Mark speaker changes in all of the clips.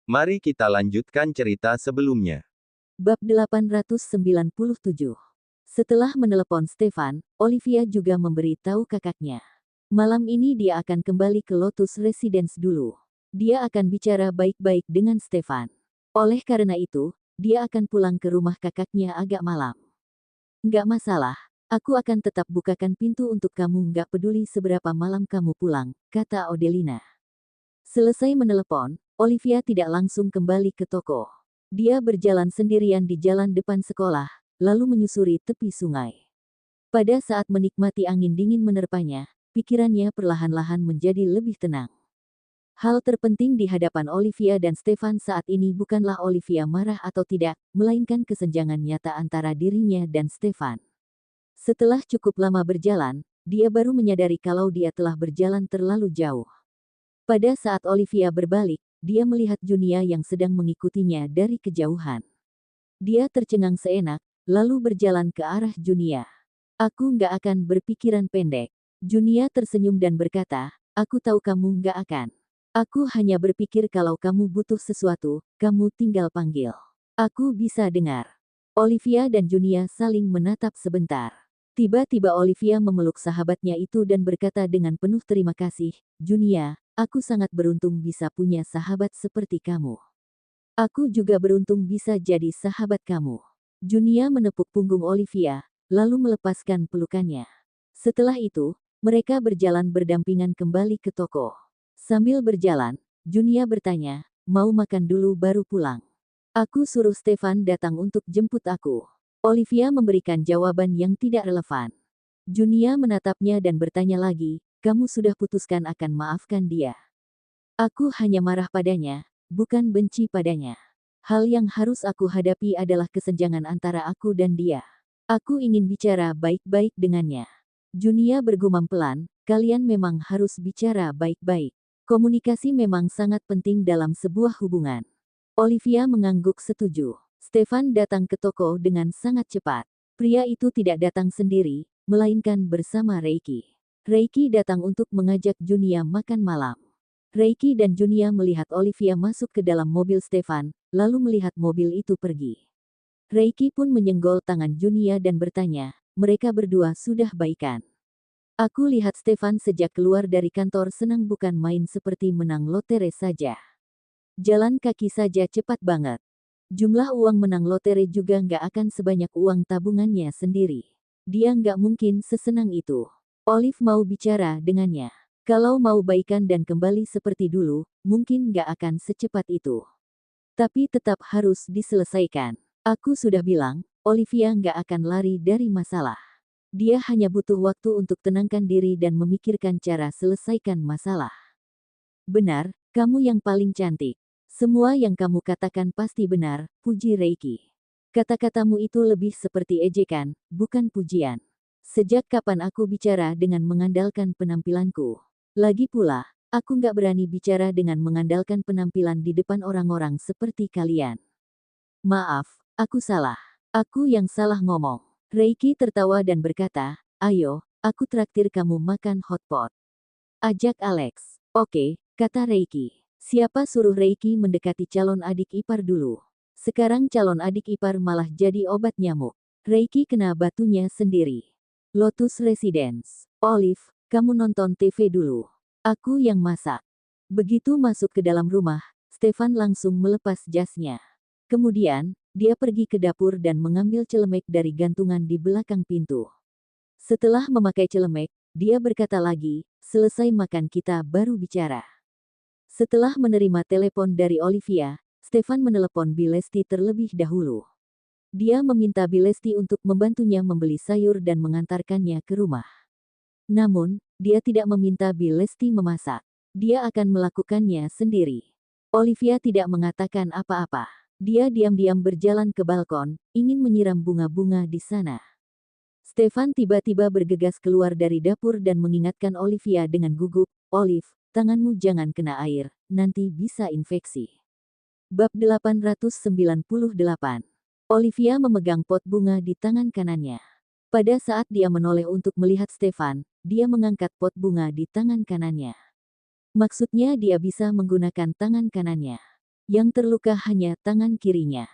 Speaker 1: Mari kita lanjutkan cerita sebelumnya.
Speaker 2: Bab 897. Setelah menelepon Stefan, Olivia juga memberi tahu kakaknya. Malam ini dia akan kembali ke Lotus Residence dulu. Dia akan bicara baik-baik dengan Stefan. Oleh karena itu, dia akan pulang ke rumah kakaknya agak malam. Nggak masalah, aku akan tetap bukakan pintu untuk kamu nggak peduli seberapa malam kamu pulang, kata Odelina. Selesai menelepon, Olivia tidak langsung kembali ke toko. Dia berjalan sendirian di jalan depan sekolah, lalu menyusuri tepi sungai. Pada saat menikmati angin dingin menerpanya, pikirannya perlahan-lahan menjadi lebih tenang. Hal terpenting di hadapan Olivia dan Stefan saat ini bukanlah Olivia marah atau tidak, melainkan kesenjangan nyata antara dirinya dan Stefan. Setelah cukup lama berjalan, dia baru menyadari kalau dia telah berjalan terlalu jauh. Pada saat Olivia berbalik, dia melihat Junia yang sedang mengikutinya dari kejauhan. Dia tercengang seenak, lalu berjalan ke arah Junia. Aku nggak akan berpikiran pendek. Junia tersenyum dan berkata, aku tahu kamu nggak akan. Aku hanya berpikir kalau kamu butuh sesuatu, kamu tinggal panggil. Aku bisa dengar. Olivia dan Junia saling menatap sebentar. Tiba-tiba Olivia memeluk sahabatnya itu dan berkata dengan penuh terima kasih, Junia, aku sangat beruntung bisa punya sahabat seperti kamu. Aku juga beruntung bisa jadi sahabat kamu. Junia menepuk punggung Olivia, lalu melepaskan pelukannya. Setelah itu, mereka berjalan berdampingan kembali ke toko. Sambil berjalan, Junia bertanya, mau makan dulu baru pulang. Aku suruh Stefan datang untuk jemput aku. Olivia memberikan jawaban yang tidak relevan. Junia menatapnya dan bertanya lagi, kamu sudah putuskan akan maafkan dia. Aku hanya marah padanya, bukan benci padanya. Hal yang harus aku hadapi adalah kesenjangan antara aku dan dia. Aku ingin bicara baik-baik dengannya. Junia bergumam pelan, kalian memang harus bicara baik-baik. Komunikasi memang sangat penting dalam sebuah hubungan. Olivia mengangguk setuju. Stefan datang ke toko dengan sangat cepat. Pria itu tidak datang sendiri, melainkan bersama Reiki. Reiki datang untuk mengajak Junia makan malam. Reiki dan Junia melihat Olivia masuk ke dalam mobil Stefan, lalu melihat mobil itu pergi. Reiki pun menyenggol tangan Junia dan bertanya, mereka berdua sudah baikan. Aku lihat Stefan sejak keluar dari kantor senang bukan main seperti menang lotre saja. Jalan kaki saja cepat banget. Jumlah uang menang lotre juga nggak akan sebanyak uang tabungannya sendiri. Dia nggak mungkin sesenang itu. Olive mau bicara dengannya. Kalau mau baikan dan kembali seperti dulu, mungkin nggak akan secepat itu. Tapi tetap harus diselesaikan. Aku sudah bilang, Olivia nggak akan lari dari masalah. Dia hanya butuh waktu untuk tenangkan diri dan memikirkan cara selesaikan masalah. Benar, kamu yang paling cantik. Semua yang kamu katakan pasti benar, puji Reiki. Kata-katamu itu lebih seperti ejekan, bukan pujian. Sejak kapan aku bicara dengan mengandalkan penampilanku? Lagi pula, aku nggak berani bicara dengan mengandalkan penampilan di depan orang-orang seperti kalian. Maaf, aku salah. Aku yang salah ngomong. Reiki tertawa dan berkata, ayo, aku traktir kamu makan hotpot. Ajak Alex. Oke, kata Reiki. Siapa suruh Reiki mendekati calon adik ipar dulu? Sekarang calon adik ipar malah jadi obat nyamuk. Reiki kena batunya sendiri. Lotus Residence. Olive, kamu nonton TV dulu. Aku yang masak. Begitu masuk ke dalam rumah, Stefan langsung melepas jasnya. Kemudian, dia pergi ke dapur dan mengambil celemek dari gantungan di belakang pintu. Setelah memakai celemek, dia berkata lagi, selesai makan kita baru bicara. Setelah menerima telepon dari Olivia, Stefan menelepon Bilesti terlebih dahulu. Dia meminta Bilesti untuk membantunya membeli sayur dan mengantarkannya ke rumah. Namun, dia tidak meminta Bilesti memasak. Dia akan melakukannya sendiri. Olivia tidak mengatakan apa-apa. Dia diam-diam berjalan ke balkon, ingin menyiram bunga-bunga di sana. Stefan tiba-tiba bergegas keluar dari dapur dan mengingatkan Olivia dengan gugup, Olive, tanganmu jangan kena air, nanti bisa infeksi. Bab 898. Olivia memegang pot bunga di tangan kanannya. Pada saat dia menoleh untuk melihat Stefan, dia mengangkat pot bunga di tangan kanannya. Maksudnya dia bisa menggunakan tangan kanannya. Yang terluka hanya tangan kirinya.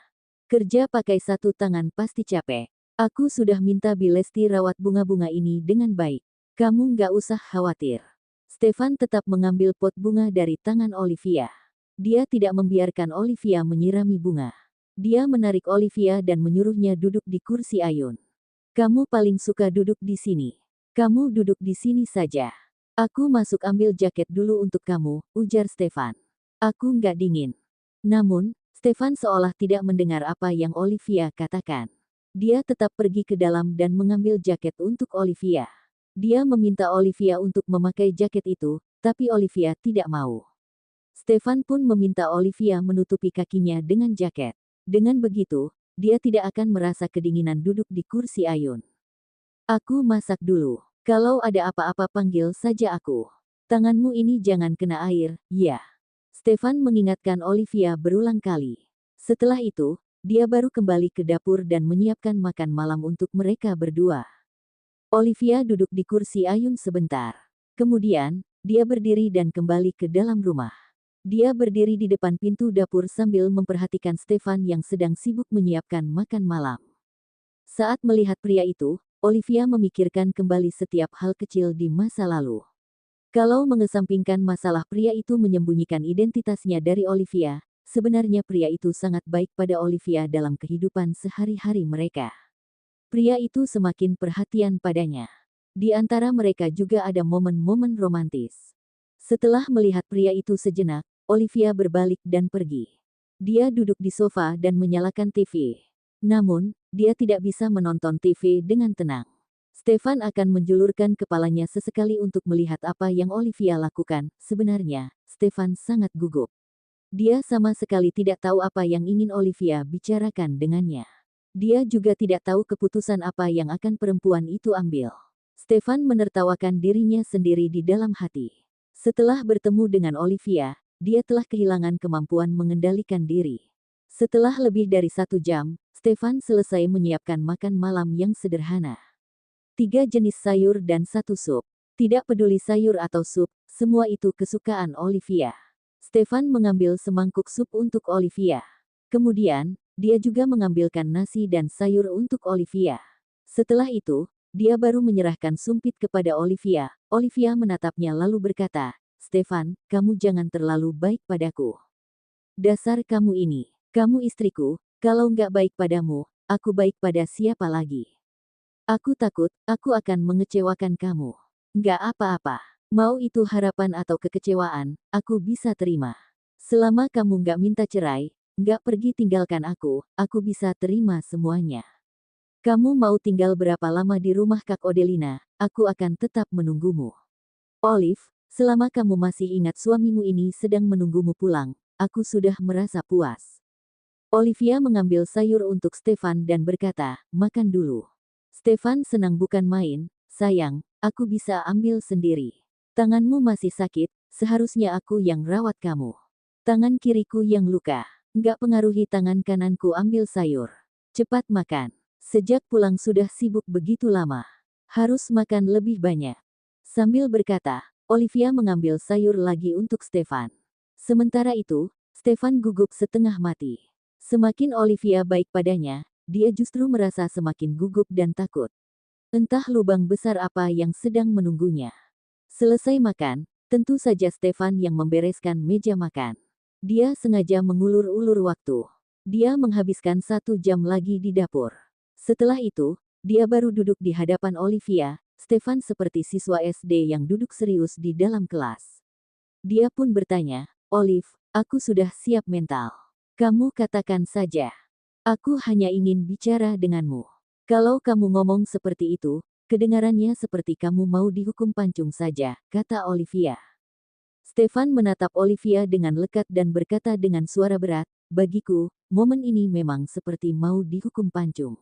Speaker 2: Kerja pakai satu tangan pasti capek. Aku sudah minta Bilesti rawat bunga-bunga ini dengan baik. Kamu nggak usah khawatir. Stefan tetap mengambil pot bunga dari tangan Olivia. Dia tidak membiarkan Olivia menyirami bunga. Dia menarik Olivia dan menyuruhnya duduk di kursi ayun. Kamu paling suka duduk di sini. Kamu duduk di sini saja. Aku masuk ambil jaket dulu untuk kamu, ujar Stefan. Aku nggak dingin. Namun, Stefan seolah tidak mendengar apa yang Olivia katakan. Dia tetap pergi ke dalam dan mengambil jaket untuk Olivia. Dia meminta Olivia untuk memakai jaket itu, tapi Olivia tidak mau. Stefan pun meminta Olivia menutupi kakinya dengan jaket. Dengan begitu, dia tidak akan merasa kedinginan duduk di kursi ayun. Aku masak dulu. Kalau ada apa-apa panggil saja aku. Tanganmu ini jangan kena air, ya. Stefan mengingatkan Olivia berulang kali. Setelah itu, dia baru kembali ke dapur dan menyiapkan makan malam untuk mereka berdua. Olivia duduk di kursi ayun sebentar. Kemudian, dia berdiri dan kembali ke dalam rumah. Dia berdiri di depan pintu dapur sambil memperhatikan Stefan yang sedang sibuk menyiapkan makan malam. Saat melihat pria itu, Olivia memikirkan kembali setiap hal kecil di masa lalu. Kalau mengesampingkan masalah pria itu menyembunyikan identitasnya dari Olivia, sebenarnya pria itu sangat baik pada Olivia dalam kehidupan sehari-hari mereka. Pria itu semakin perhatian padanya. Di antara mereka juga ada momen-momen romantis. Setelah melihat pria itu sejenak, Olivia berbalik dan pergi. Dia duduk di sofa dan menyalakan TV. Namun, dia tidak bisa menonton TV dengan tenang. Stefan akan menjulurkan kepalanya sesekali untuk melihat apa yang Olivia lakukan. Sebenarnya, Stefan sangat gugup. Dia sama sekali tidak tahu apa yang ingin Olivia bicarakan dengannya. Dia juga tidak tahu keputusan apa yang akan perempuan itu ambil. Stefan menertawakan dirinya sendiri di dalam hati. Setelah bertemu dengan Olivia, dia telah kehilangan kemampuan mengendalikan diri. Setelah lebih dari 1 jam, Stefan selesai menyiapkan makan malam yang sederhana. 3 jenis sayur dan 1 sup. Tidak peduli sayur atau sup, semua itu kesukaan Olivia. Stefan mengambil semangkuk sup untuk Olivia. Kemudian, dia juga mengambilkan nasi dan sayur untuk Olivia. Setelah itu, dia baru menyerahkan sumpit kepada Olivia. Olivia menatapnya lalu berkata, "Stefan, kamu jangan terlalu baik padaku. Dasar kamu ini, kamu istriku, kalau nggak baik padamu, aku baik pada siapa lagi? Aku takut, aku akan mengecewakan kamu. Nggak apa-apa. Mau itu harapan atau kekecewaan, aku bisa terima. Selama kamu nggak minta cerai, nggak pergi tinggalkan aku bisa terima semuanya. Kamu mau tinggal berapa lama di rumah Kak Odelina, aku akan tetap menunggumu. Olive, selama kamu masih ingat suamimu ini sedang menunggumu pulang, aku sudah merasa puas." Olivia mengambil sayur untuk Stefan dan berkata, "Makan dulu." Stefan senang bukan main, "Sayang, aku bisa ambil sendiri. Tanganmu masih sakit, seharusnya aku yang rawat kamu. Tangan kiriku yang luka. Nggak pengaruhi tangan kananku ambil sayur. Cepat makan. Sejak pulang sudah sibuk begitu lama. Harus makan lebih banyak." Sambil berkata, Olivia mengambil sayur lagi untuk Stefan. Sementara itu, Stefan gugup setengah mati. Semakin Olivia baik padanya, dia justru merasa semakin gugup dan takut. Entah lubang besar apa yang sedang menunggunya. Selesai makan, tentu saja Stefan yang membereskan meja makan. Dia sengaja mengulur-ulur waktu. Dia menghabiskan 1 jam lagi di dapur. Setelah itu, dia baru duduk di hadapan Olivia. Stefan seperti siswa SD yang duduk serius di dalam kelas. Dia pun bertanya, "Olive, aku sudah siap mental. Kamu katakan saja. Aku hanya ingin bicara denganmu. Kalau kamu ngomong seperti itu, kedengarannya seperti kamu mau dihukum pancung saja," kata Olivia. Stefan menatap Olivia dengan lekat dan berkata dengan suara berat, "Bagiku, momen ini memang seperti mau dihukum pancung."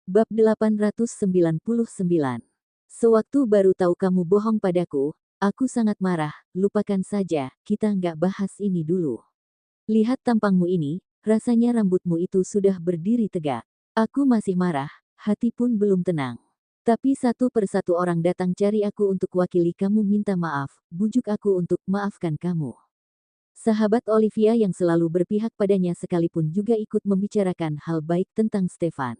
Speaker 2: Bab 899. Sewaktu baru tahu kamu bohong padaku, aku sangat marah, lupakan saja, kita nggak bahas ini dulu. Lihat tampangmu ini, rasanya rambutmu itu sudah berdiri tegak. Aku masih marah, hati pun belum tenang. Tapi satu persatu orang datang cari aku untuk wakili kamu minta maaf, bujuk aku untuk maafkan kamu. Sahabat Olivia yang selalu berpihak padanya sekalipun juga ikut membicarakan hal baik tentang Stefan.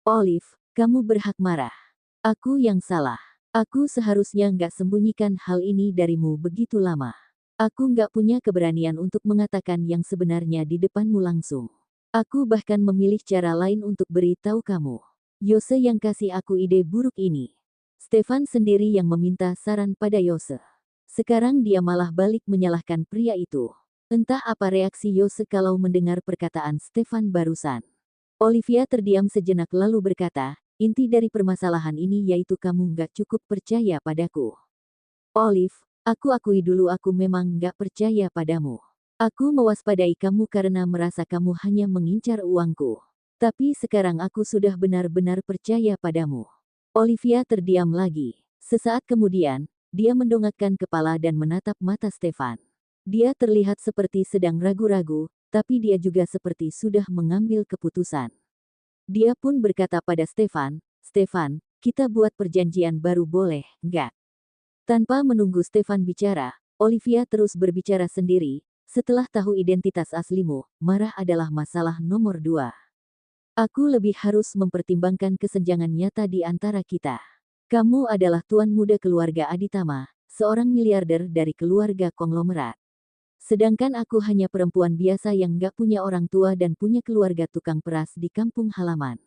Speaker 2: Olive, kamu berhak marah. Aku yang salah. Aku seharusnya nggak sembunyikan hal ini darimu begitu lama. Aku nggak punya keberanian untuk mengatakan yang sebenarnya di depanmu langsung. Aku bahkan memilih cara lain untuk beritahu kamu. Yose yang kasih aku ide buruk ini. Stefan sendiri yang meminta saran pada Yose. Sekarang dia malah balik menyalahkan pria itu. Entah apa reaksi Yose kalau mendengar perkataan Stefan barusan. Olivia terdiam sejenak lalu berkata, inti dari permasalahan ini yaitu kamu nggak cukup percaya padaku. Olive, aku akui dulu aku memang nggak percaya padamu. Aku mewaspadai kamu karena merasa kamu hanya mengincar uangku. Tapi sekarang aku sudah benar-benar percaya padamu. Olivia terdiam lagi. Sesaat kemudian, dia mendongakkan kepala dan menatap mata Stefan. Dia terlihat seperti sedang ragu-ragu, tapi dia juga seperti sudah mengambil keputusan. Dia pun berkata pada Stefan, "Stefan, kita buat perjanjian baru boleh, enggak?" Tanpa menunggu Stefan bicara, Olivia terus berbicara sendiri, "Setelah tahu identitas aslimu, marah adalah masalah nomor 2. Aku lebih harus mempertimbangkan kesenjangan nyata di antara kita. Kamu adalah tuan muda keluarga Aditama, seorang miliarder dari keluarga konglomerat. Sedangkan aku hanya perempuan biasa yang gak punya orang tua dan punya keluarga tukang peras di kampung halaman.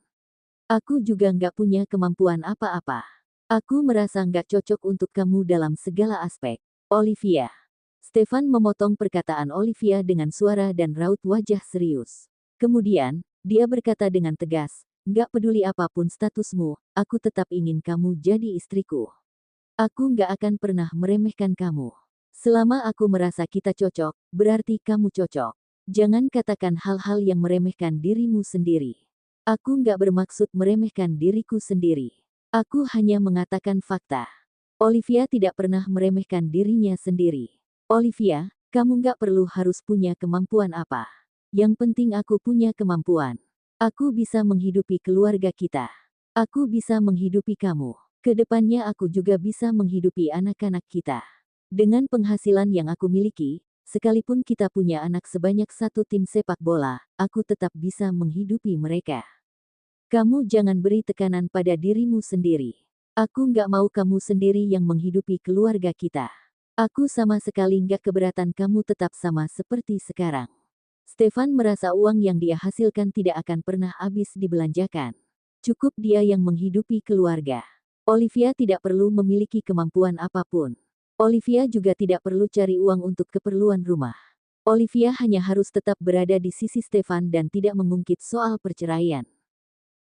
Speaker 2: Aku juga gak punya kemampuan apa-apa. Aku merasa gak cocok untuk kamu dalam segala aspek." Olivia. Stefan memotong perkataan Olivia dengan suara dan raut wajah serius. Kemudian, dia berkata dengan tegas, "Gak peduli apapun statusmu, aku tetap ingin kamu jadi istriku. Aku gak akan pernah meremehkan kamu. Selama aku merasa kita cocok, berarti kamu cocok. Jangan katakan hal-hal yang meremehkan dirimu sendiri." "Aku nggak bermaksud meremehkan diriku sendiri. Aku hanya mengatakan fakta." Olivia tidak pernah meremehkan dirinya sendiri. "Olivia, kamu nggak perlu harus punya kemampuan apa. Yang penting aku punya kemampuan. Aku bisa menghidupi keluarga kita. Aku bisa menghidupi kamu. Kedepannya aku juga bisa menghidupi anak-anak kita. Dengan penghasilan yang aku miliki, sekalipun kita punya anak sebanyak 1 tim sepak bola, aku tetap bisa menghidupi mereka. Kamu jangan beri tekanan pada dirimu sendiri. Aku nggak mau kamu sendiri yang menghidupi keluarga kita. Aku sama sekali nggak keberatan kamu tetap sama seperti sekarang." Stefan merasa uang yang dia hasilkan tidak akan pernah habis dibelanjakan. Cukup dia yang menghidupi keluarga. Olivia tidak perlu memiliki kemampuan apapun. Olivia juga tidak perlu cari uang untuk keperluan rumah. Olivia hanya harus tetap berada di sisi Stefan dan tidak mengungkit soal perceraian.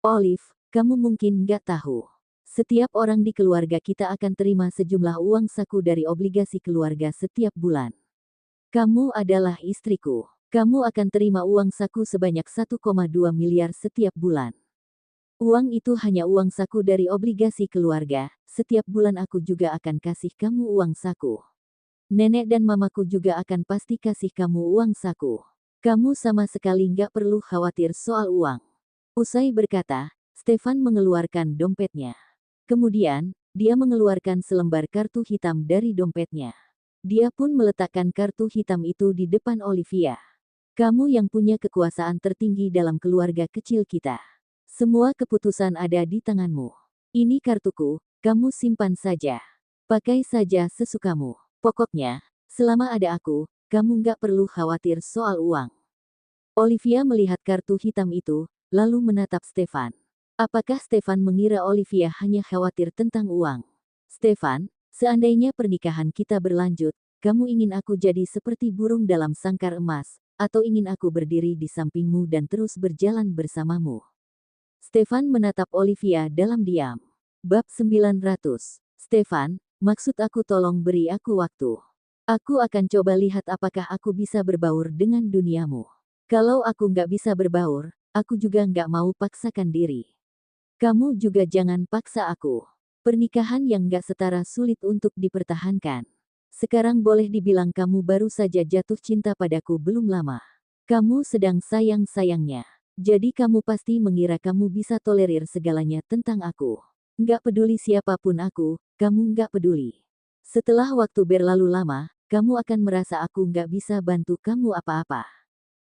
Speaker 2: "Olive, kamu mungkin nggak tahu. Setiap orang di keluarga kita akan terima sejumlah uang saku dari obligasi keluarga setiap bulan. Kamu adalah istriku. Kamu akan terima uang saku sebanyak 1,2 miliar setiap bulan. Uang itu hanya uang saku dari obligasi keluarga, setiap bulan aku juga akan kasih kamu uang saku. Nenek dan mamaku juga akan pasti kasih kamu uang saku. Kamu sama sekali nggak perlu khawatir soal uang." Usai berkata, Stefan mengeluarkan dompetnya. Kemudian, dia mengeluarkan selembar kartu hitam dari dompetnya. Dia pun meletakkan kartu hitam itu di depan Olivia. "Kamu yang punya kekuasaan tertinggi dalam keluarga kecil kita. Semua keputusan ada di tanganmu. Ini kartuku, kamu simpan saja. Pakai saja sesukamu. Pokoknya, selama ada aku, kamu nggak perlu khawatir soal uang." Olivia melihat kartu hitam itu, lalu menatap Stefan. Apakah Stefan mengira Olivia hanya khawatir tentang uang? "Stefan, seandainya pernikahan kita berlanjut, kamu ingin aku jadi seperti burung dalam sangkar emas, atau ingin aku berdiri di sampingmu dan terus berjalan bersamamu?" Stefan menatap Olivia dalam diam. Bab 900. "Stefan, maksud aku tolong beri aku waktu. Aku akan coba lihat apakah aku bisa berbaur dengan duniamu. Kalau aku nggak bisa berbaur, aku juga nggak mau paksakan diri. Kamu juga jangan paksa aku. Pernikahan yang nggak setara sulit untuk dipertahankan. Sekarang boleh dibilang kamu baru saja jatuh cinta padaku belum lama. Kamu sedang sayang-sayangnya. Jadi kamu pasti mengira kamu bisa tolerir segalanya tentang aku. Nggak peduli siapapun aku, kamu nggak peduli." Setelah waktu berlalu lama, kamu akan merasa aku nggak bisa bantu kamu apa-apa.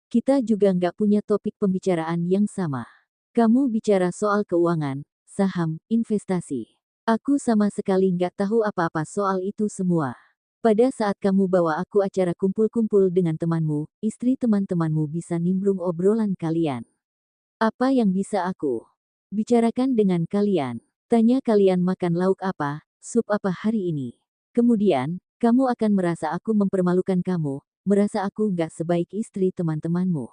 Speaker 2: Kita juga nggak punya topik pembicaraan yang sama. Kamu bicara soal keuangan, saham, investasi. Aku sama sekali nggak tahu apa-apa soal itu semua. Pada saat kamu bawa aku acara kumpul-kumpul dengan temanmu, istri teman-temanmu bisa nimbrung obrolan kalian. Apa yang bisa aku bicarakan dengan kalian? Tanya kalian makan lauk apa, sup apa hari ini. Kemudian, kamu akan merasa aku mempermalukan kamu, merasa aku nggak sebaik istri teman-temanmu.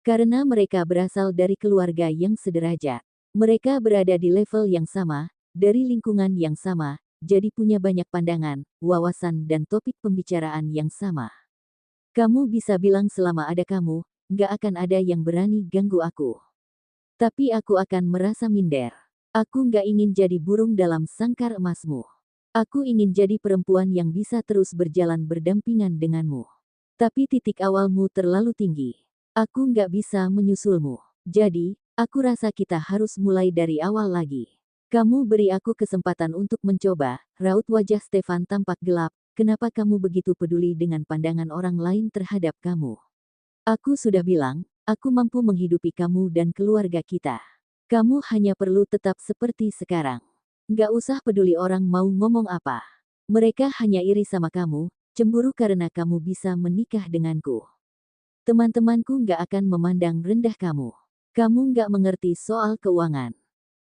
Speaker 2: Karena mereka berasal dari keluarga yang sederajat. Mereka berada di level yang sama, dari lingkungan yang sama, jadi punya banyak pandangan, wawasan dan topik pembicaraan yang sama. Kamu bisa bilang selama ada kamu, nggak akan ada yang berani ganggu aku. Tapi aku akan merasa minder. Aku nggak ingin jadi burung dalam sangkar emasmu. Aku ingin jadi perempuan yang bisa terus berjalan berdampingan denganmu. Tapi titik awalmu terlalu tinggi. Aku nggak bisa menyusulmu. Jadi, aku rasa kita harus mulai dari awal lagi. Kamu beri aku kesempatan untuk mencoba, raut wajah Stefan tampak gelap. Kenapa kamu begitu peduli dengan pandangan orang lain terhadap kamu? Aku sudah bilang, aku mampu menghidupi kamu dan keluarga kita. Kamu hanya perlu tetap seperti sekarang. Nggak usah peduli orang mau ngomong apa. Mereka hanya iri sama kamu, cemburu karena kamu bisa menikah denganku. Teman-temanku nggak akan memandang rendah kamu. Kamu nggak mengerti soal keuangan.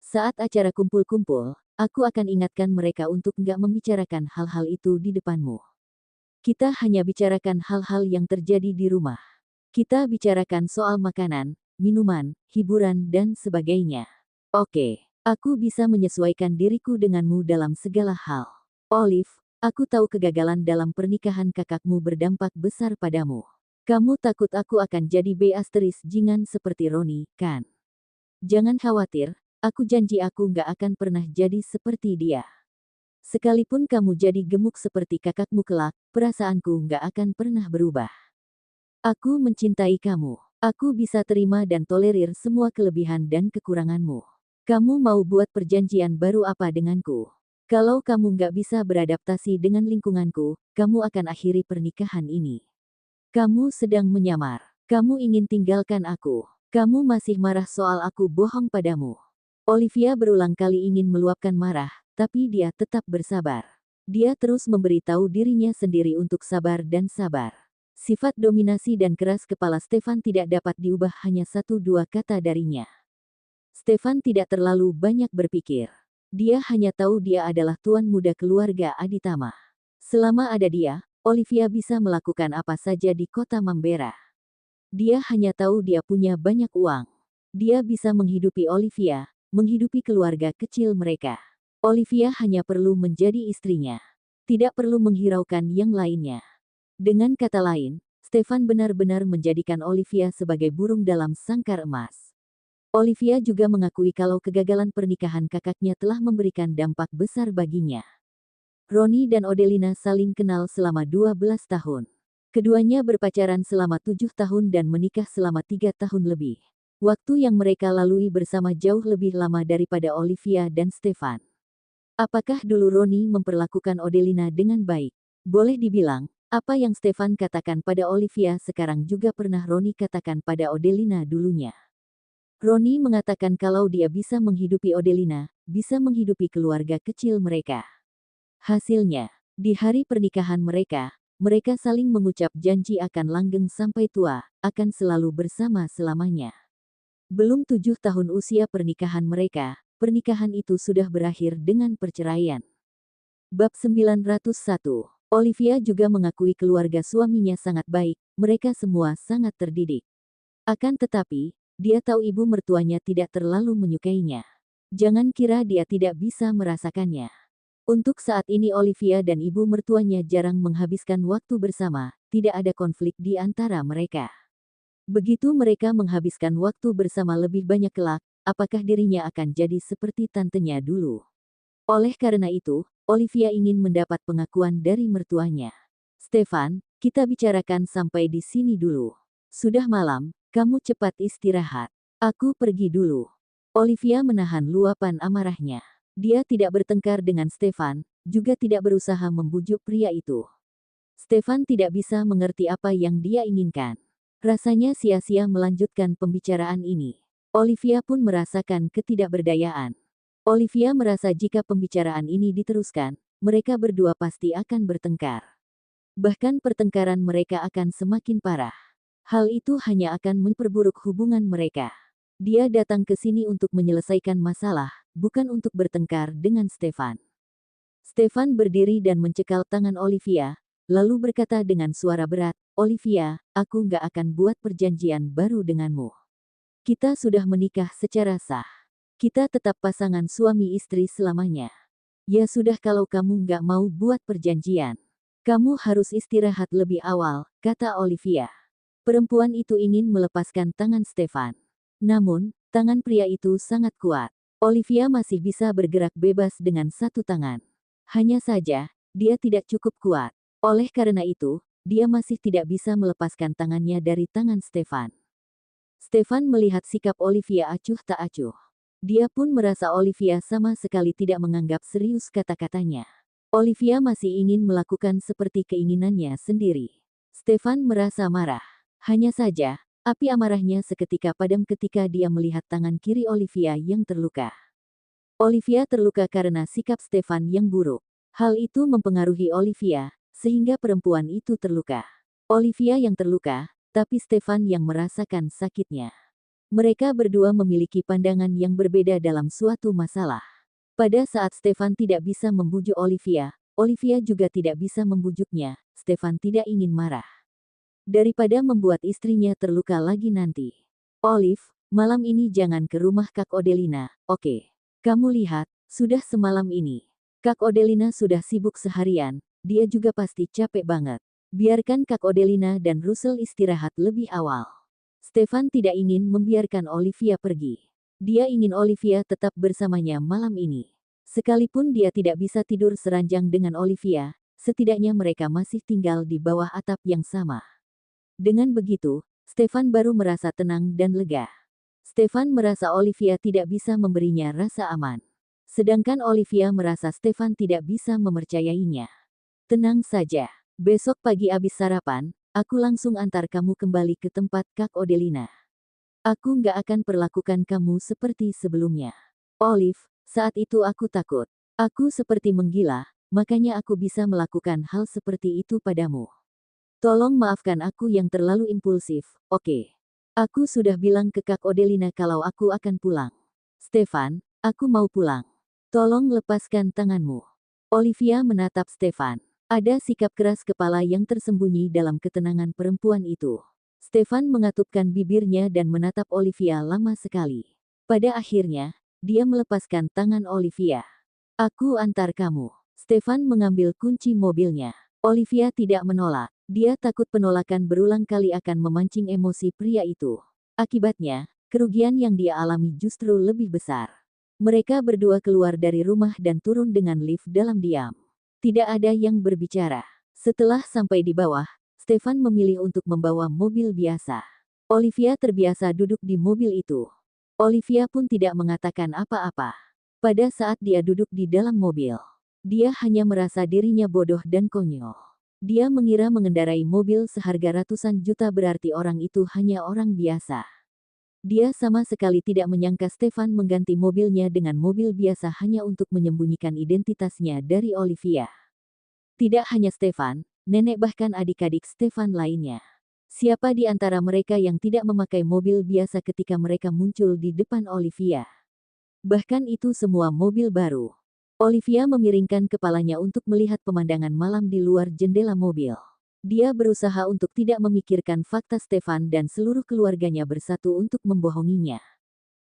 Speaker 2: Saat acara kumpul-kumpul, aku akan ingatkan mereka untuk nggak membicarakan hal-hal itu di depanmu. Kita hanya bicarakan hal-hal yang terjadi di rumah. Kita bicarakan soal makanan, minuman, hiburan, dan sebagainya. Oke, aku bisa menyesuaikan diriku denganmu dalam segala hal. Olive, aku tahu kegagalan dalam pernikahan kakakmu berdampak besar padamu. Kamu takut aku akan jadi Beatrice jingan seperti Roni, kan? Jangan khawatir, aku janji aku nggak akan pernah jadi seperti dia. Sekalipun kamu jadi gemuk seperti kakakmu kelak, perasaanku nggak akan pernah berubah. Aku mencintai kamu. Aku bisa terima dan tolerir semua kelebihan dan kekuranganmu. Kamu mau buat perjanjian baru apa denganku? Kalau kamu nggak bisa beradaptasi dengan lingkunganku, kamu akan akhiri pernikahan ini. Kamu sedang menyamar. Kamu ingin tinggalkan aku. Kamu masih marah soal aku bohong padamu. Olivia berulang kali ingin meluapkan marah, tapi dia tetap bersabar. Dia terus memberitahu dirinya sendiri untuk sabar dan sabar. Sifat dominasi dan keras kepala Stefan tidak dapat diubah hanya 1-2 kata darinya. Stefan tidak terlalu banyak berpikir. Dia hanya tahu dia adalah tuan muda keluarga Aditama. Selama ada dia, Olivia bisa melakukan apa saja di kota Mambera. Dia hanya tahu dia punya banyak uang. Dia bisa menghidupi Olivia, menghidupi keluarga kecil mereka. Olivia hanya perlu menjadi istrinya. Tidak perlu menghiraukan yang lainnya. Dengan kata lain, Stefan benar-benar menjadikan Olivia sebagai burung dalam sangkar emas. Olivia juga mengakui kalau kegagalan pernikahan kakaknya telah memberikan dampak besar baginya. Roni dan Odelina saling kenal selama 12 tahun. Keduanya berpacaran selama 7 tahun dan menikah selama 3 tahun lebih. Waktu yang mereka lalui bersama jauh lebih lama daripada Olivia dan Stefan. Apakah dulu Roni memperlakukan Odelina dengan baik? Boleh dibilang, apa yang Stefan katakan pada Olivia sekarang juga pernah Roni katakan pada Odelina dulunya. Roni mengatakan kalau dia bisa menghidupi Odelina, bisa menghidupi keluarga kecil mereka. Hasilnya, di hari pernikahan mereka saling mengucap janji akan langgeng sampai tua, akan selalu bersama selamanya. Belum 7 tahun usia pernikahan mereka, pernikahan itu sudah berakhir dengan perceraian. Bab 901. Olivia juga mengakui keluarga suaminya sangat baik, mereka semua sangat terdidik. Akan tetapi, dia tahu ibu mertuanya tidak terlalu menyukainya. Jangan kira dia tidak bisa merasakannya. Untuk saat ini Olivia dan ibu mertuanya jarang menghabiskan waktu bersama, tidak ada konflik di antara mereka. Begitu mereka menghabiskan waktu bersama lebih banyak kelak, apakah dirinya akan jadi seperti tantenya dulu? Oleh karena itu, Olivia ingin mendapat pengakuan dari mertuanya. Stefan, kita bicarakan sampai di sini dulu. Sudah malam, kamu cepat istirahat. Aku pergi dulu. Olivia menahan luapan amarahnya. Dia tidak bertengkar dengan Stefan, juga tidak berusaha membujuk pria itu. Stefan tidak bisa mengerti apa yang dia inginkan. Rasanya sia-sia melanjutkan pembicaraan ini. Olivia pun merasakan ketidakberdayaan. Olivia merasa jika pembicaraan ini diteruskan, mereka berdua pasti akan bertengkar. Bahkan pertengkaran mereka akan semakin parah. Hal itu hanya akan memperburuk hubungan mereka. Dia datang ke sini untuk menyelesaikan masalah, bukan untuk bertengkar dengan Stefan. Stefan berdiri dan mencekal tangan Olivia, lalu berkata dengan suara berat, "Olivia, aku nggak akan buat perjanjian baru denganmu. Kita sudah menikah secara sah. Kita tetap pasangan suami istri selamanya. Ya sudah kalau kamu nggak mau buat perjanjian. Kamu harus istirahat lebih awal," kata Olivia. Perempuan itu ingin melepaskan tangan Stefan. Namun, tangan pria itu sangat kuat. Olivia masih bisa bergerak bebas dengan satu tangan. Hanya saja, dia tidak cukup kuat. Oleh karena itu, dia masih tidak bisa melepaskan tangannya dari tangan Stefan. Stefan melihat sikap Olivia acuh tak acuh. Dia pun merasa Olivia sama sekali tidak menganggap serius kata-katanya. Olivia masih ingin melakukan seperti keinginannya sendiri. Stefan merasa marah. Hanya saja, api amarahnya seketika padam ketika dia melihat tangan kiri Olivia yang terluka. Olivia terluka karena sikap Stefan yang buruk. Hal itu mempengaruhi Olivia, sehingga perempuan itu terluka. Olivia yang terluka, tapi Stefan yang merasakan sakitnya. Mereka berdua memiliki pandangan yang berbeda dalam suatu masalah. Pada saat Stefan tidak bisa membujuk Olivia, Olivia juga tidak bisa membujuknya. Stefan tidak ingin marah. Daripada membuat istrinya terluka lagi nanti. "Olive, malam ini jangan ke rumah Kak Odelina, oke? Kamu lihat, sudah semalam ini. Kak Odelina sudah sibuk seharian, dia juga pasti capek banget. Biarkan Kak Odelina dan Russell istirahat lebih awal." Stefan tidak ingin membiarkan Olivia pergi. Dia ingin Olivia tetap bersamanya malam ini. Sekalipun dia tidak bisa tidur seranjang dengan Olivia, setidaknya mereka masih tinggal di bawah atap yang sama. Dengan begitu, Stefan baru merasa tenang dan lega. Stefan merasa Olivia tidak bisa memberinya rasa aman. Sedangkan Olivia merasa Stefan tidak bisa mempercayainya. "Tenang saja. Besok pagi abis sarapan, aku langsung antar kamu kembali ke tempat Kak Odelina. Aku nggak akan perlakukan kamu seperti sebelumnya." "Olive, saat itu aku takut. Aku seperti menggila, makanya aku bisa melakukan hal seperti itu padamu. Tolong maafkan aku yang terlalu impulsif, oke? Aku sudah bilang ke Kak Odelina kalau aku akan pulang. Stefan, aku mau pulang. Tolong lepaskan tanganmu." Olivia menatap Stefan. Ada sikap keras kepala yang tersembunyi dalam ketenangan perempuan itu. Stefan mengatupkan bibirnya dan menatap Olivia lama sekali. Pada akhirnya, dia melepaskan tangan Olivia. "Aku antar kamu." Stefan mengambil kunci mobilnya. Olivia tidak menolak. Dia takut penolakan berulang kali akan memancing emosi pria itu. Akibatnya, kerugian yang dia alami justru lebih besar. Mereka berdua keluar dari rumah dan turun dengan lift dalam diam. Tidak ada yang berbicara. Setelah sampai di bawah, Stefan memilih untuk membawa mobil biasa. Olivia terbiasa duduk di mobil itu. Olivia pun tidak mengatakan apa-apa. Pada saat dia duduk di dalam mobil, dia hanya merasa dirinya bodoh dan konyol. Dia mengira mengendarai mobil seharga ratusan juta berarti orang itu hanya orang biasa. Dia sama sekali tidak menyangka Stefan mengganti mobilnya dengan mobil biasa hanya untuk menyembunyikan identitasnya dari Olivia. Tidak hanya Stefan, nenek bahkan adik-adik Stefan lainnya. Siapa di antara mereka yang tidak memakai mobil biasa ketika mereka muncul di depan Olivia? Bahkan itu semua mobil baru. Olivia memiringkan kepalanya untuk melihat pemandangan malam di luar jendela mobil. Dia berusaha untuk tidak memikirkan fakta Stefan dan seluruh keluarganya bersatu untuk membohonginya.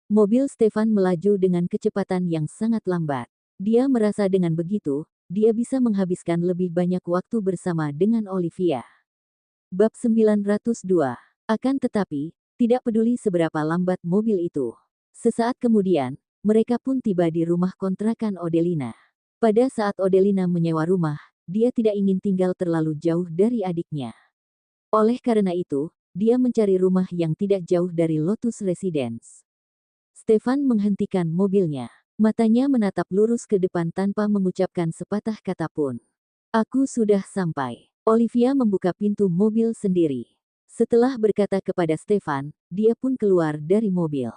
Speaker 2: Mobil Stefan melaju dengan kecepatan yang sangat lambat. Dia merasa dengan begitu, dia bisa menghabiskan lebih banyak waktu bersama dengan Olivia. Bab 902. Akan tetapi, tidak peduli seberapa lambat mobil itu. Sesaat kemudian, mereka pun tiba di rumah kontrakan Odelina. Pada saat Odelina menyewa rumah, dia tidak ingin tinggal terlalu jauh dari adiknya. Oleh karena itu, dia mencari rumah yang tidak jauh dari Lotus Residence. Stefan menghentikan mobilnya. Matanya menatap lurus ke depan tanpa mengucapkan sepatah kata pun. "Aku sudah sampai." Olivia membuka pintu mobil sendiri. Setelah berkata kepada Stefan, dia pun keluar dari mobil.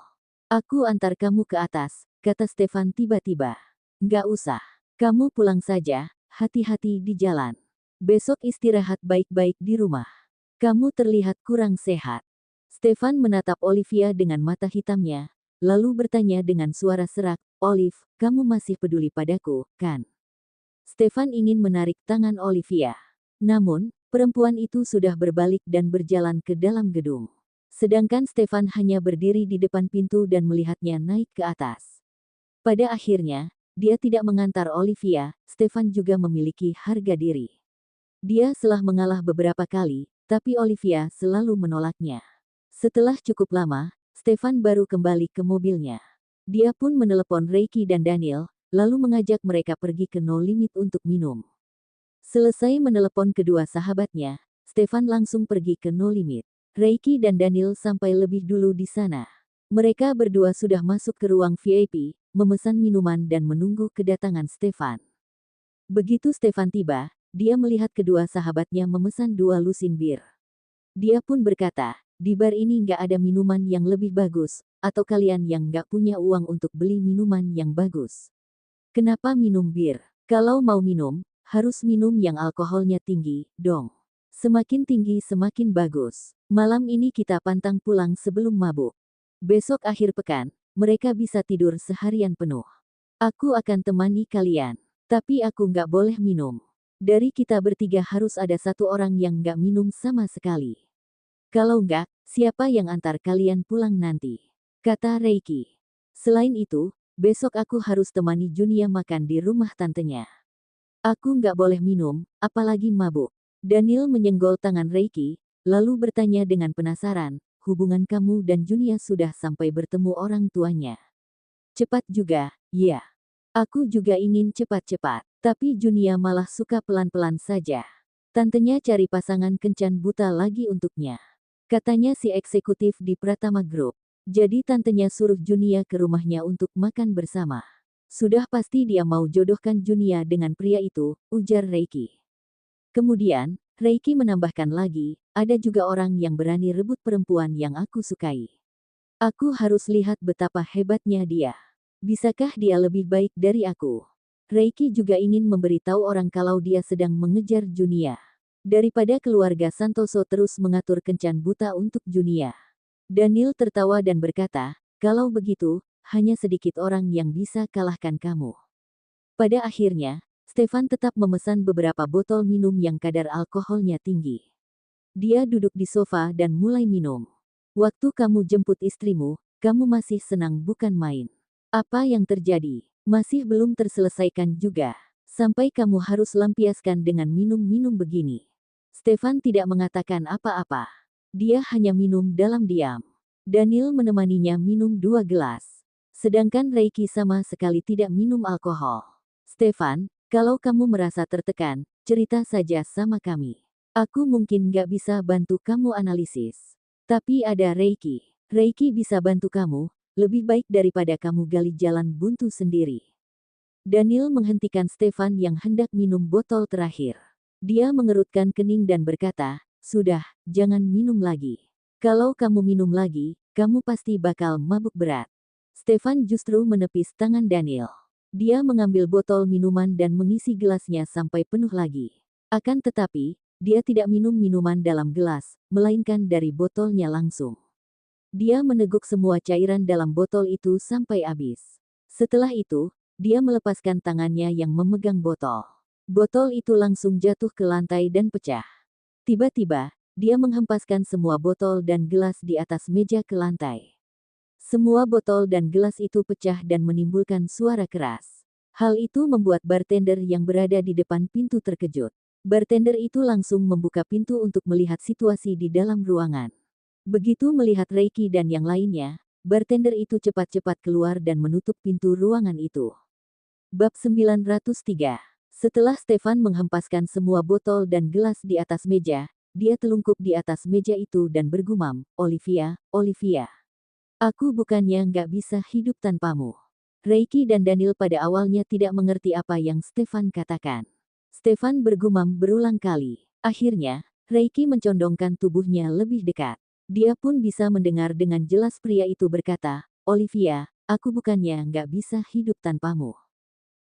Speaker 2: Aku antar kamu ke atas, kata Stefan tiba-tiba. Nggak usah. Kamu pulang saja, hati-hati di jalan. Besok istirahat baik-baik di rumah. Kamu terlihat kurang sehat. Stefan menatap Olivia dengan mata hitamnya, lalu bertanya dengan suara serak, Olive, kamu masih peduli padaku, kan? Stefan ingin menarik tangan Olivia. Namun, perempuan itu sudah berbalik dan berjalan ke dalam gedung. Sedangkan Stefan hanya berdiri di depan pintu dan melihatnya naik ke atas. Pada akhirnya, dia tidak mengantar Olivia. Stefan juga memiliki harga diri. Dia telah mengalah beberapa kali, tapi Olivia selalu menolaknya. Setelah cukup lama, Stefan baru kembali ke mobilnya. Dia pun menelepon Reiki dan Daniel, lalu mengajak mereka pergi ke No Limit untuk minum. Selesai menelepon kedua sahabatnya, Stefan langsung pergi ke No Limit. Reiki dan Daniel sampai lebih dulu di sana. Mereka berdua sudah masuk ke ruang VIP, memesan minuman dan menunggu kedatangan Stefan. Begitu Stefan tiba, dia melihat kedua sahabatnya memesan 2 lusin bir. Dia pun berkata, di bar ini nggak ada minuman yang lebih bagus, atau kalian yang nggak punya uang untuk beli minuman yang bagus. Kenapa minum bir? Kalau mau minum, harus minum yang alkoholnya tinggi, dong. Semakin tinggi semakin bagus. Malam ini kita pantang pulang sebelum mabuk. Besok akhir pekan, mereka bisa tidur seharian penuh. Aku akan temani kalian. Tapi aku nggak boleh minum. Dari kita bertiga harus ada satu orang yang nggak minum sama sekali. Kalau nggak, siapa yang antar kalian pulang nanti? Kata Reiki. Selain itu, besok aku harus temani Junia makan di rumah tantenya. Aku nggak boleh minum, apalagi mabuk. Daniel menyenggol tangan Reiki, lalu bertanya dengan penasaran, hubungan kamu dan Junia sudah sampai bertemu orang tuanya. Cepat juga, ya. Aku juga ingin cepat-cepat, tapi Junia malah suka pelan-pelan saja. Tantenya cari pasangan kencan buta lagi untuknya. Katanya si eksekutif di Pratama Group. Jadi tantenya suruh Junia ke rumahnya untuk makan bersama. Sudah pasti dia mau jodohkan Junia dengan pria itu, ujar Reiki. Kemudian, Reiki menambahkan lagi, ada juga orang yang berani rebut perempuan yang aku sukai. Aku harus lihat betapa hebatnya dia. Bisakah dia lebih baik dari aku? Reiki juga ingin memberitahu orang kalau dia sedang mengejar Junia. Daripada keluarga Santoso terus mengatur kencan buta untuk Junia. Daniel tertawa dan berkata, kalau begitu, hanya sedikit orang yang bisa kalahkan kamu. Pada akhirnya, Stefan tetap memesan beberapa botol minum yang kadar alkoholnya tinggi. Dia duduk di sofa dan mulai minum. Waktu kamu jemput istrimu, kamu masih senang bukan main. Apa yang terjadi? Masih belum terselesaikan juga. Sampai kamu harus lampiaskan dengan minum-minum begini. Stefan tidak mengatakan apa-apa. Dia hanya minum dalam diam. Daniel menemaninya minum 2 gelas. Sedangkan Reiki sama sekali tidak minum alkohol. Stefan, kalau kamu merasa tertekan, cerita saja sama kami. Aku mungkin nggak bisa bantu kamu analisis. Tapi ada Reiki. Reiki bisa bantu kamu, lebih baik daripada kamu gali jalan buntu sendiri. Daniel menghentikan Stefan yang hendak minum botol terakhir. Dia mengerutkan kening dan berkata, sudah, jangan minum lagi. Kalau kamu minum lagi, kamu pasti bakal mabuk berat. Stefan justru menepis tangan Daniel. Dia mengambil botol minuman dan mengisi gelasnya sampai penuh lagi. Akan tetapi, dia tidak minum minuman dalam gelas, melainkan dari botolnya langsung. Dia meneguk semua cairan dalam botol itu sampai habis. Setelah itu, dia melepaskan tangannya yang memegang botol. Botol itu langsung jatuh ke lantai dan pecah. Tiba-tiba, dia menghempaskan semua botol dan gelas di atas meja ke lantai. Semua botol dan gelas itu pecah dan menimbulkan suara keras. Hal itu membuat bartender yang berada di depan pintu terkejut. Bartender itu langsung membuka pintu untuk melihat situasi di dalam ruangan. Begitu melihat Reiki dan yang lainnya, bartender itu cepat-cepat keluar dan menutup pintu ruangan itu. Bab 903. Setelah Stefan menghempaskan semua botol dan gelas di atas meja, dia telungkup di atas meja itu dan bergumam, Olivia, Olivia. Aku bukannya nggak bisa hidup tanpamu. Reiki dan Daniel pada awalnya tidak mengerti apa yang Stefan katakan. Stefan bergumam berulang kali. Akhirnya, Reiki mencondongkan tubuhnya lebih dekat. Dia pun bisa mendengar dengan jelas pria itu berkata, "Olivia, aku bukannya nggak bisa hidup tanpamu."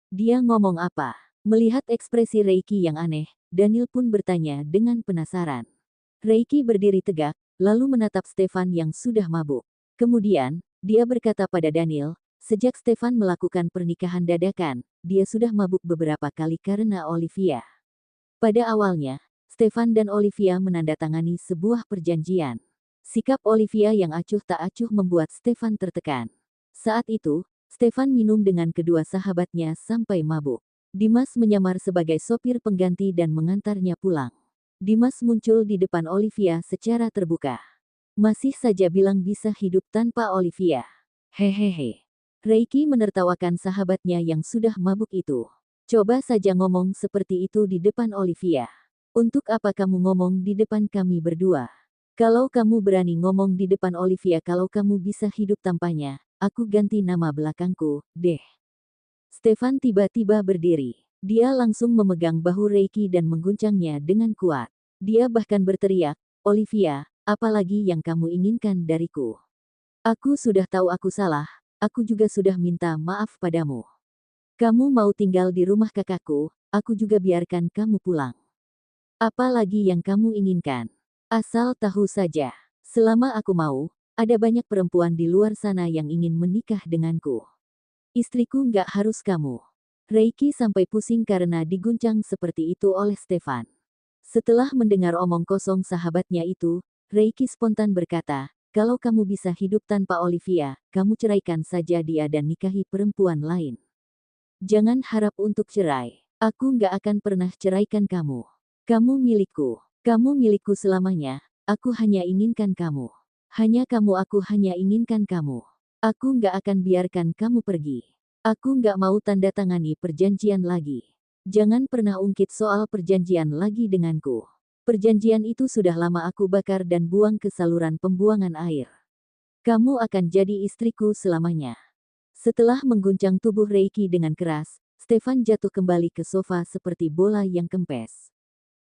Speaker 2: Dia ngomong apa? Melihat ekspresi Reiki yang aneh, Daniel pun bertanya dengan penasaran. Reiki berdiri tegak, lalu menatap Stefan yang sudah mabuk. Kemudian, dia berkata pada Daniel, sejak Stefan melakukan pernikahan dadakan, dia sudah mabuk beberapa kali karena Olivia. Pada awalnya, Stefan dan Olivia menandatangani sebuah perjanjian. Sikap Olivia yang acuh tak acuh membuat Stefan tertekan. Saat itu, Stefan minum dengan kedua sahabatnya sampai mabuk. Dimas menyamar sebagai sopir pengganti dan mengantarnya pulang. Dimas muncul di depan Olivia secara terbuka. Masih saja bilang bisa hidup tanpa Olivia. Hehehe. Reiki menertawakan sahabatnya yang sudah mabuk itu. Coba saja ngomong seperti itu di depan Olivia. Untuk apa kamu ngomong di depan kami berdua? Kalau kamu berani ngomong di depan Olivia kalau kamu bisa hidup tanpanya, aku ganti nama belakangku, deh. Stefan tiba-tiba berdiri. Dia langsung memegang bahu Reiki dan mengguncangnya dengan kuat. Dia bahkan berteriak, "Olivia, apalagi yang kamu inginkan dariku? Aku sudah tahu aku salah, aku juga sudah minta maaf padamu. Kamu mau tinggal di rumah kakakku, aku juga biarkan kamu pulang. Apalagi yang kamu inginkan? Asal tahu saja, selama aku mau, ada banyak perempuan di luar sana yang ingin menikah denganku. Istriku nggak harus kamu." Reiki sampai pusing karena diguncang seperti itu oleh Stefan. Setelah mendengar omong kosong sahabatnya itu, Reiki spontan berkata, "Kalau kamu bisa hidup tanpa Olivia, kamu ceraikan saja dia dan nikahi perempuan lain. Jangan harap untuk cerai. Aku nggak akan pernah ceraikan kamu. Kamu milikku. Kamu milikku selamanya. Aku hanya inginkan kamu. Hanya kamu, aku hanya inginkan kamu. Aku nggak akan biarkan kamu pergi. Aku nggak mau tanda tangani perjanjian lagi. Jangan pernah ungkit soal perjanjian lagi denganku. Perjanjian itu sudah lama aku bakar dan buang ke saluran pembuangan air. Kamu akan jadi istriku selamanya." Setelah mengguncang tubuh Reiki dengan keras, Stefan jatuh kembali ke sofa seperti bola yang kempes.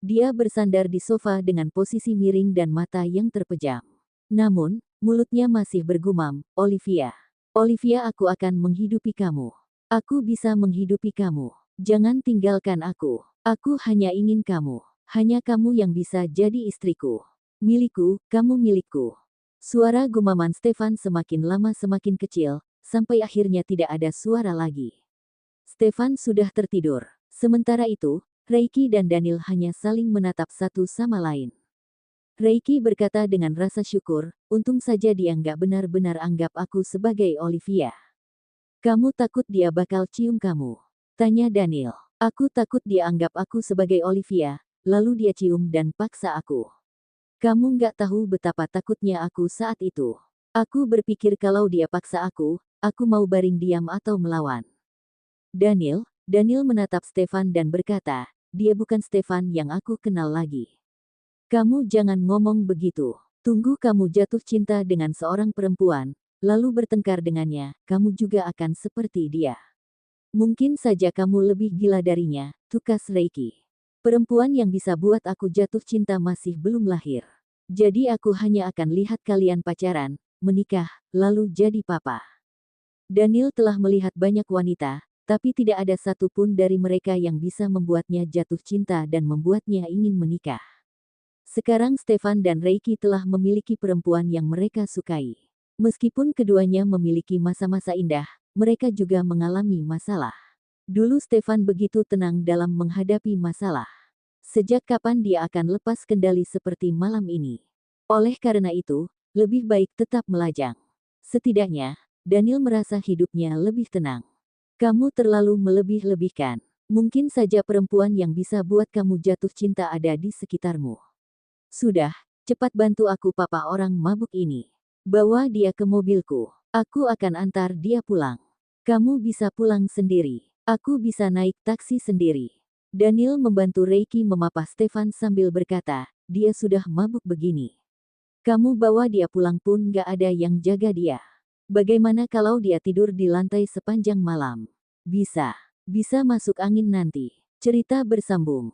Speaker 2: Dia bersandar di sofa dengan posisi miring dan mata yang terpejam. Namun, mulutnya masih bergumam, "Olivia. Olivia, aku akan menghidupi kamu. Aku bisa menghidupi kamu. Jangan tinggalkan aku. Aku hanya ingin kamu. Hanya kamu yang bisa jadi istriku. Milikku, kamu milikku." Suara gumaman Stefan semakin lama semakin kecil, sampai akhirnya tidak ada suara lagi. Stefan sudah tertidur. Sementara itu, Reiki dan Daniel hanya saling menatap satu sama lain. Reiki berkata dengan rasa syukur, "Untung saja dia nggak benar-benar anggap aku sebagai Olivia." "Kamu takut dia bakal cium kamu?" tanya Daniel. "Aku takut dia anggap aku sebagai Olivia, lalu dia cium dan paksa aku. Kamu nggak tahu betapa takutnya aku saat itu. Aku berpikir kalau dia paksa aku mau baring diam atau melawan." Daniel menatap Stefan dan berkata, "Dia bukan Stefan yang aku kenal lagi. Kamu jangan ngomong begitu. Tunggu kamu jatuh cinta dengan seorang perempuan, lalu bertengkar dengannya, kamu juga akan seperti dia. Mungkin saja kamu lebih gila darinya," tukas Reiki. "Perempuan yang bisa buat aku jatuh cinta masih belum lahir. Jadi aku hanya akan lihat kalian pacaran, menikah, lalu jadi papa." Daniel telah melihat banyak wanita, tapi tidak ada satupun dari mereka yang bisa membuatnya jatuh cinta dan membuatnya ingin menikah. Sekarang Stefan dan Reiki telah memiliki perempuan yang mereka sukai. Meskipun keduanya memiliki masa-masa indah, mereka juga mengalami masalah. Dulu Stefan begitu tenang dalam menghadapi masalah. Sejak kapan dia akan lepas kendali seperti malam ini? Oleh karena itu, lebih baik tetap melajang. Setidaknya, Daniel merasa hidupnya lebih tenang. "Kamu terlalu melebih-lebihkan. Mungkin saja perempuan yang bisa buat kamu jatuh cinta ada di sekitarmu. Sudah, cepat bantu aku papa orang mabuk ini. Bawa dia ke mobilku. Aku akan antar dia pulang. Kamu bisa pulang sendiri. Aku bisa naik taksi sendiri." Daniel membantu Reiki memapah Stefan sambil berkata, "Dia sudah mabuk begini. Kamu bawa dia pulang pun gak ada yang jaga dia. Bagaimana kalau dia tidur di lantai sepanjang malam? Bisa masuk angin nanti." Cerita bersambung.